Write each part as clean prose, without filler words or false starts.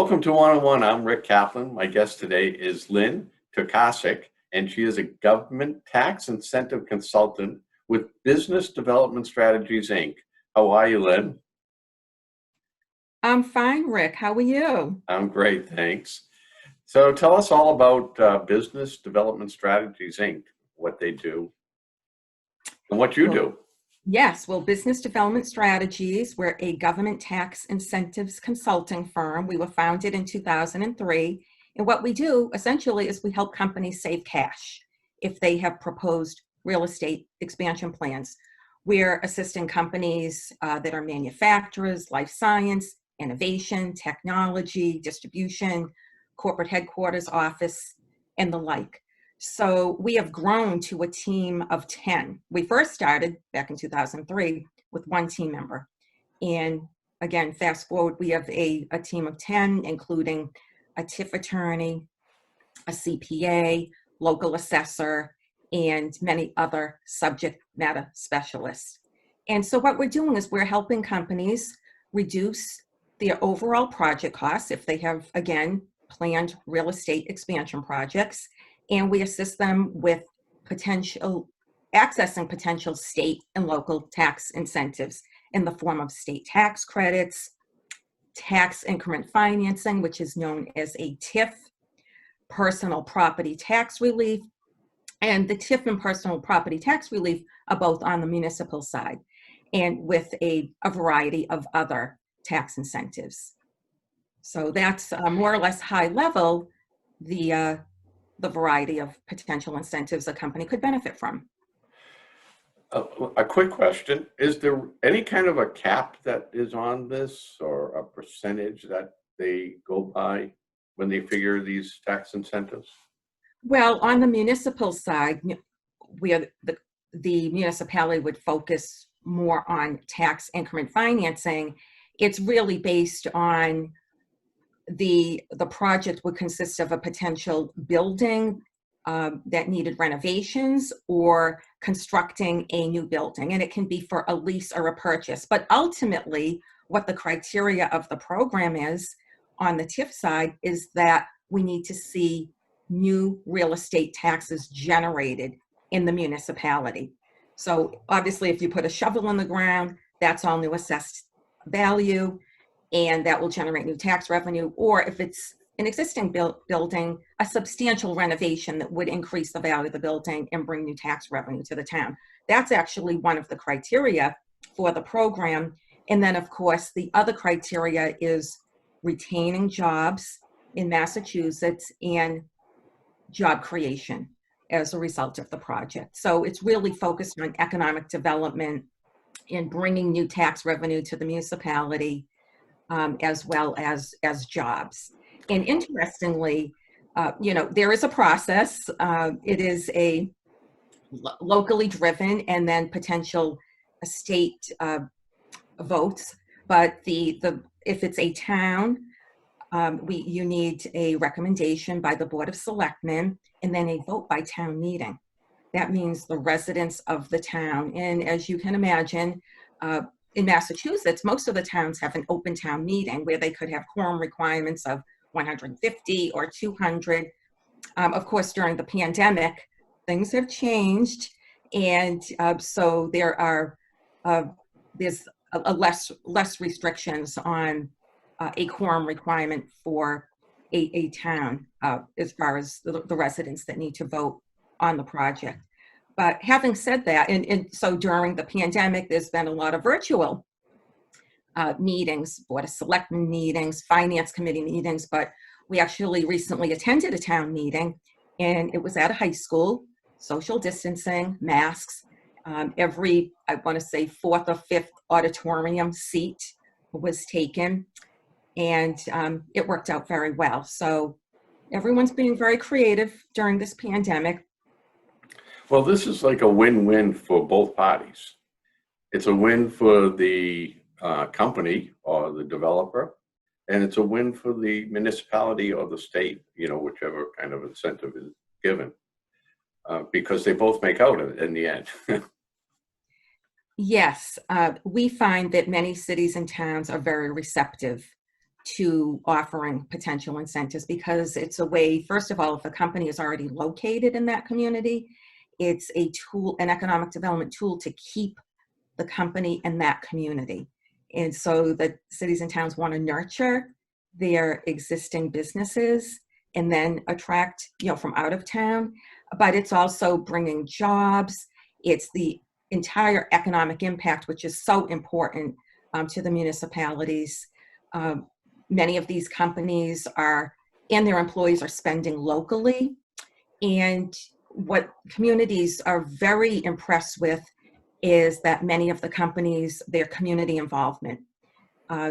Welcome to One-on-One. I'm Rick Kaplan. My guest today is Lynn Tokarczyk, and she is a government tax incentive consultant with Business Development Strategies, Inc. How are you, Lynn? I'm fine, Rick. How are you? I'm great, thanks. So tell us all about Business Development Strategies, Inc., what they do, and what you Well, do. yes, Business Development Strategies, we're a government tax incentives consulting firm. We were founded in 2003. And what we do essentially is we help companies save cash if they have proposed real estate expansion plans. We're assisting companies that are manufacturers, life science, innovation, technology, distribution, corporate headquarters office, and the like. So we have grown to a team of 10. We first started back in 2003 with one team member. And again, fast forward, we have a team of 10, including a TIF attorney, a CPA, local assessor, and many other subject matter specialists. And so what we're doing is we're helping companies reduce their overall project costs if they have, again, planned real estate expansion projects. And we assist them with accessing potential state and local tax incentives in the form of state tax credits, tax increment financing, which is known as a TIF, personal property tax relief, and the TIF and personal property tax relief are both on the municipal side, and with a variety of other tax incentives. So that's more or less high level, the variety of potential incentives a company could benefit from. A quick question. Is there any kind of a cap that is on this or a percentage that they go by when they figure these tax incentives? Well, on the municipal side, where the municipality would focus more on tax increment financing, it's really based on the project would consist of a potential building that needed renovations or constructing a new building. And it can be for a lease or a purchase. But ultimately, what the criteria of the program is on the TIF side is that we need to see new real estate taxes generated in the municipality. So obviously, if you put a shovel in the ground, that's all new assessed value, and that will generate new tax revenue. Or if it's an existing building, a substantial renovation that would increase the value of the building and bring new tax revenue to the town. That's actually one of the criteria for the program. And then, of course, the other criteria is retaining jobs in Massachusetts and job creation as a result of the project. So it's really focused on economic development and bringing new tax revenue to the municipality, as well as jobs. And interestingly, there is a process. It is a locally driven and then potential state votes. But if it's a town, you need a recommendation by the Board of Selectmen and then a vote by town meeting. That means the residents of the town. And as you can imagine, in Massachusetts, most of the towns have an open town meeting where they could have quorum requirements of 150 or 200. Of course, during the pandemic, things have changed. And so there's less restrictions on a quorum requirement for a town as far as the residents that need to vote on the project. But having said that, and so during the pandemic, there's been a lot of virtual meetings, Board of Selectmen meetings, Finance Committee meetings, but we actually recently attended a town meeting, and it was at a high school, social distancing, masks, every, I want to say, fourth or fifth auditorium seat was taken, and it worked out very well. So everyone's being very creative during this pandemic. Well, this is like a win-win for both parties. It's a win for the company or the developer, and it's a win for the municipality or the state, whichever kind of incentive is given, because they both make out in the end. Yes, we find that many cities and towns are very receptive to offering potential incentives, because it's a way, first of all, if a company is already located in that community, it's a tool, an economic development tool to keep the company in that community. And so the cities and towns want to nurture their existing businesses and then attract, from out of town. But it's also bringing jobs. It's the entire economic impact, which is so important to the municipalities. Many of these companies and their employees are spending locally. And what communities are very impressed with is that many of the companies, their community involvement.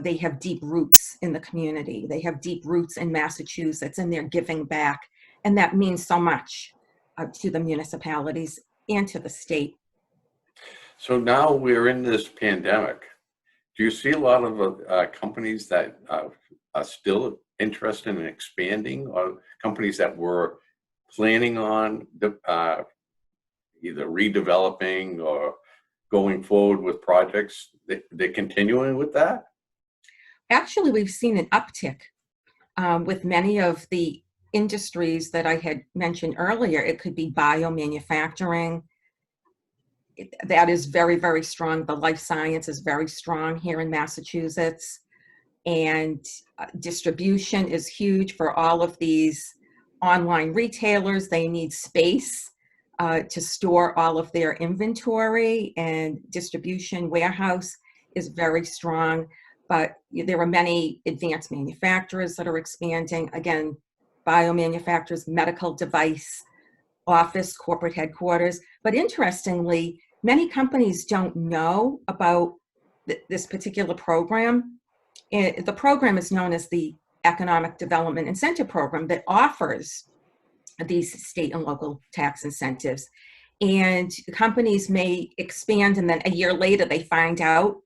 They have deep roots in the community. They have deep roots in Massachusetts, and they're giving back. And that means so much to the municipalities and to the state. So now we're in this pandemic. Do you see a lot of companies that are still interested in expanding, or companies that were planning on either redeveloping or going forward with projects, they're continuing with that? Actually, we've seen an uptick with many of the industries that I had mentioned earlier. It could be biomanufacturing. That is very, very strong. The life science is very strong here in Massachusetts. And distribution is huge for all of these online retailers. They need space to store all of their inventory, and distribution warehouse is very strong. But there are many advanced manufacturers that are expanding. Again, biomanufacturers, medical device, office, corporate headquarters. But interestingly, many companies don't know about this particular program. The program is known as the Economic Development Incentive Program that offers these state and local tax incentives. And companies may expand, and then a year later they find out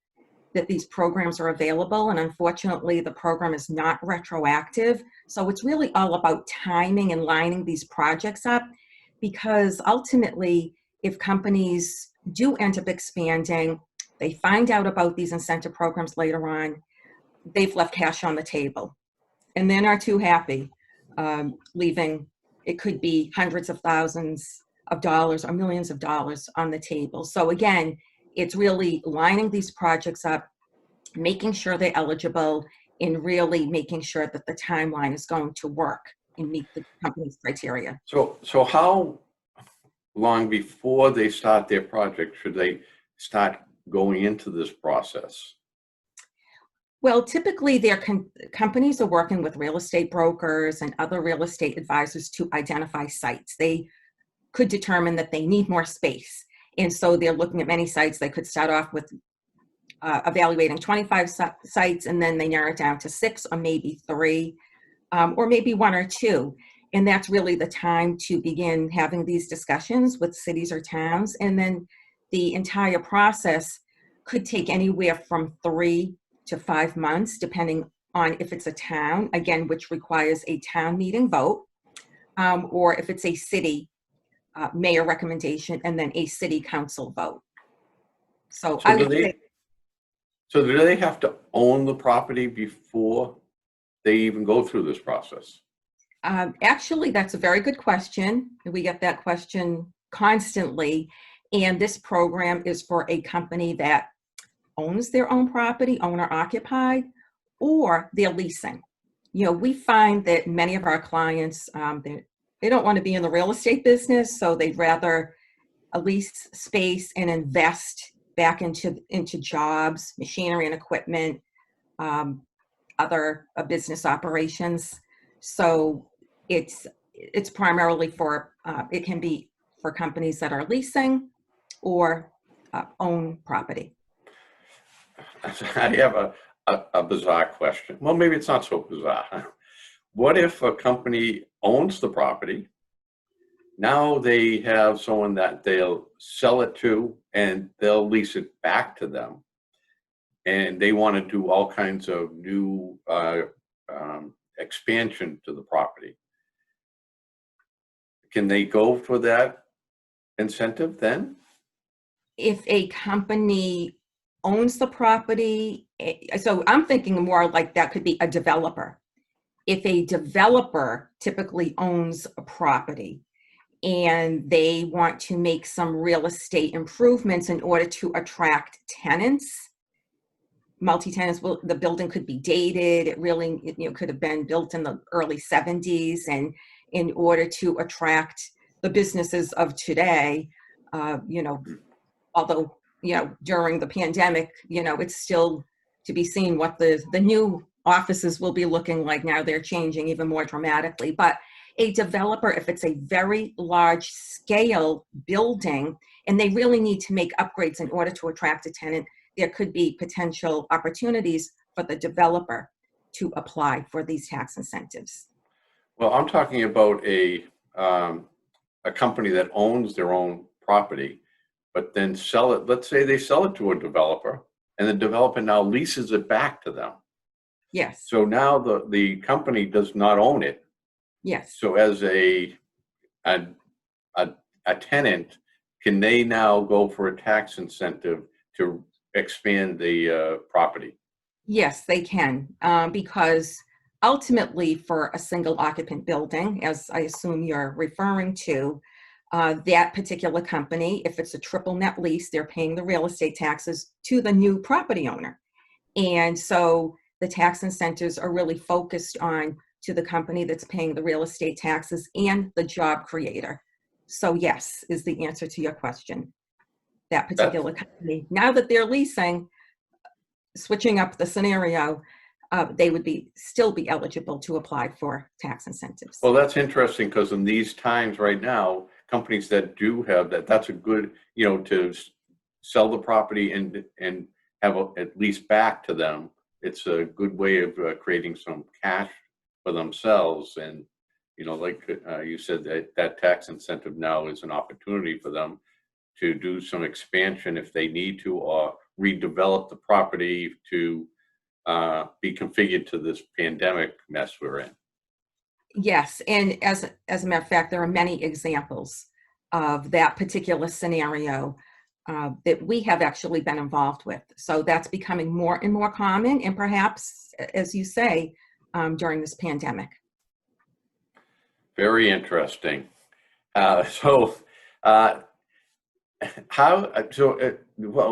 that these programs are available. And unfortunately, the program is not retroactive. So it's really all about timing and lining these projects up, because ultimately, if companies do end up expanding, they find out about these incentive programs later on, they've left cash on the table, and they're not too happy leaving. It could be hundreds of thousands of dollars or millions of dollars on the table. So again, it's really lining these projects up, making sure they're eligible, and really making sure that the timeline is going to work and meet the company's criteria. So how long before they start their project should they start going into this process? Well, typically their companies are working with real estate brokers and other real estate advisors to identify sites. They could determine that they need more space. And so they're looking at many sites. They could start off with evaluating 25 sites, and then they narrow it down to 6 or maybe 3, or maybe 1 or 2. And that's really the time to begin having these discussions with cities or towns. And then the entire process could take anywhere from 3 to 5 months, depending on if it's a town, again, which requires a town meeting vote, or if it's a city mayor recommendation and then a city council vote. So I would say, so do they have to own the property before they even go through this process? actually, that's a very good question. We get that question constantly. And this program is for a company that owns their own property, owner occupied, or they're leasing. We find that many of our clients, they don't want to be in the real estate business, so they'd rather lease space and invest back into jobs, machinery and equipment, other business operations. So it's primarily for, it can be for companies that are leasing or own property. I have a bizarre question. Well, maybe it's not so bizarre. What if a company owns the property? Now they have someone that they'll sell it to, and they'll lease it back to them. And they want to do all kinds of new expansion to the property. Can they go for that incentive then? If a company owns the property, so I'm thinking more like that could be a developer. If a developer typically owns a property and they want to make some real estate improvements in order to attract tenants, multi-tenants, the building could be dated. It really, could have been built in the early 70s. And in order to attract the businesses of today, although, during the pandemic, it's still to be seen what the new offices will be looking like now. They're changing even more dramatically. But a developer, if it's a very large scale building and they really need to make upgrades in order to attract a tenant, there could be potential opportunities for the developer to apply for these tax incentives. Well, I'm talking about a company that owns their own property, but then sell it. Let's say they sell it to a developer, and the developer now leases it back to them. Yes. So now the company does not own it. Yes. So as a tenant, can they now go for a tax incentive to expand the property? Yes, they can, because ultimately for a single occupant building, as I assume you're referring to, that particular company, if it's a triple net lease, they're paying the real estate taxes to the new property owner. And so the tax incentives are really focused on to the company that's paying the real estate taxes and the job creator. So yes, is the answer to your question. That particular company, now that they're leasing, switching up the scenario, they would still be eligible to apply for tax incentives. Well, that's interesting, because in these times right now, companies that do have that's a good, to sell the property and have at least back to them. It's a good way of creating some cash for themselves. And, like you said, that tax incentive now is an opportunity for them to do some expansion if they need to, or redevelop the property to be configured to this pandemic mess we're in. Yes, and as a matter of fact, there are many examples of that particular scenario that we have actually been involved with. So that's becoming more and more common, and perhaps, as you say, during this pandemic. Very interesting. Well,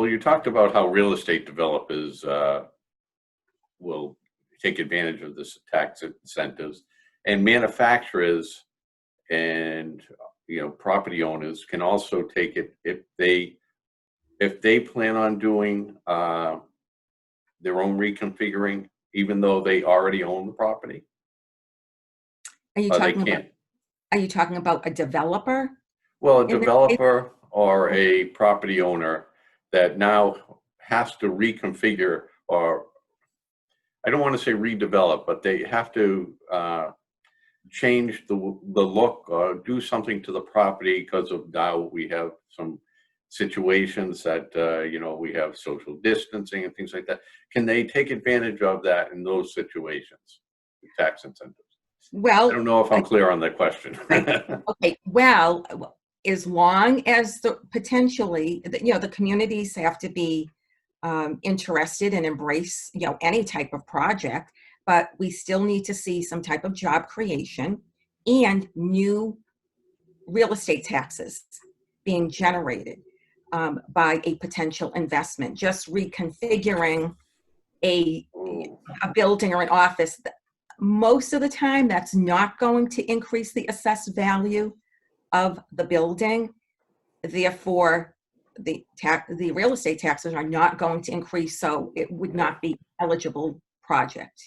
you talked about how real estate developers will take advantage of this tax incentives, and manufacturers and property owners can also take it if they plan on doing their own reconfiguring, even though they already own the property. Are you talking about a developer? Well, a developer or a property owner that now has to reconfigure, or I don't want to say redevelop, but they have to change the look or do something to the property because of now we have some situations that we have social distancing and things like that. Can they take advantage of that in those situations, tax incentives? Well, I don't know if I'm clear on that question. Okay, well, as long as potentially, the communities have to be interested and embrace, any type of project, but we still need to see some type of job creation and new real estate taxes being generated by a potential investment. Just reconfiguring a building or an office, most of the time that's not going to increase the assessed value of the building. Therefore, the real estate taxes are not going to increase, so it would not be eligible project.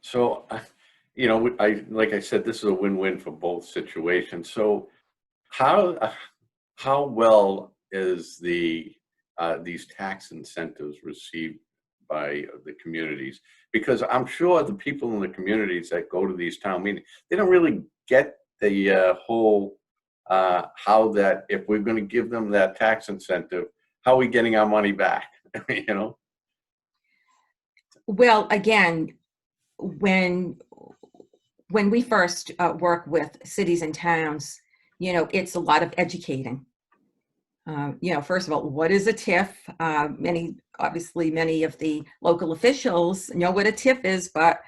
So, like I said, this is a win-win for both situations. So, how well is these tax incentives received by the communities? Because I'm sure the people in the communities that go to these town meetings, they don't really get the whole how that if we're going to give them that tax incentive, how are we getting our money back? Well, again, when we first work with cities and towns, it's a lot of educating. First of all, what is a TIF? Obviously, many of the local officials know what a TIF is, but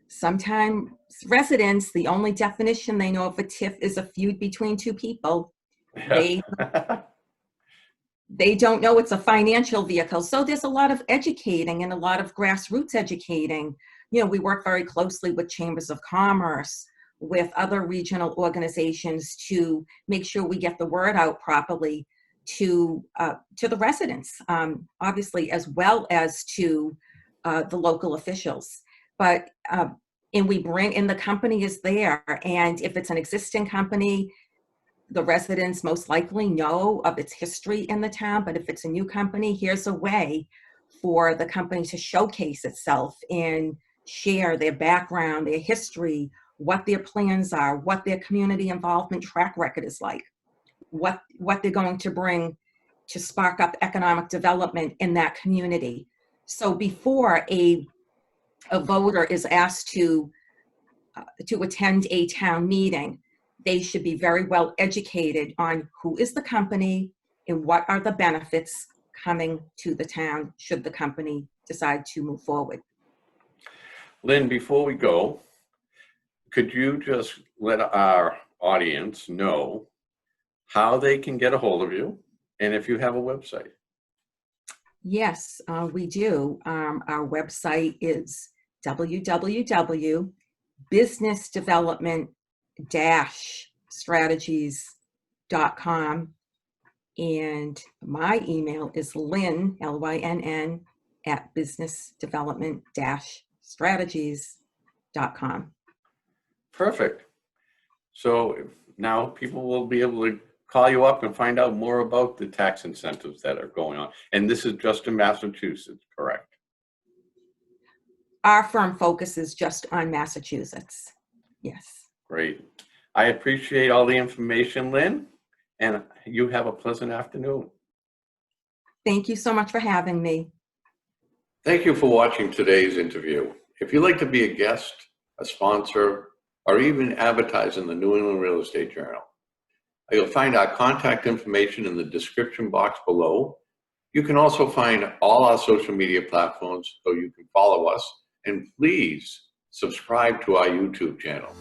sometimes residents, the only definition they know of a TIF is a feud between two people. They don't know it's a financial vehicle. So there's a lot of educating and a lot of grassroots educating. We work very closely with chambers of commerce, with other regional organizations to make sure we get the word out properly to the residents, obviously, as well as to the local officials. But and we bring in, the company is there, and if it's an existing company, the residents most likely know of its history in the town. But if it's a new company, here's a way for the company to showcase itself and share their background, their history, what their plans are, what their community involvement track record is like, what they're going to bring to spark up economic development in that community. So before a voter is asked to attend a town meeting, they should be very well educated on who is the company and what are the benefits coming to the town should the company decide to move forward. Lynn, before we go, could you just let our audience know how they can get a hold of you and if you have a website? Yes, we do. Our website is www.businessdevelopment-strategies.com, and my email is Lynn, Lynn, at businessdevelopment-strategies.com. Perfect. So now people will be able to call you up and find out more about the tax incentives that are going on. And this is just in Massachusetts, correct? Our firm focuses just on Massachusetts. Yes. Great. I appreciate all the information, Lynn, and you have a pleasant afternoon. Thank you so much for having me. Thank you for watching today's interview. If you'd like to be a guest, a sponsor, or even advertise in the New England Real Estate Journal, you'll find our contact information in the description box below. You can also find all our social media platforms so you can follow us, and please subscribe to our YouTube channel.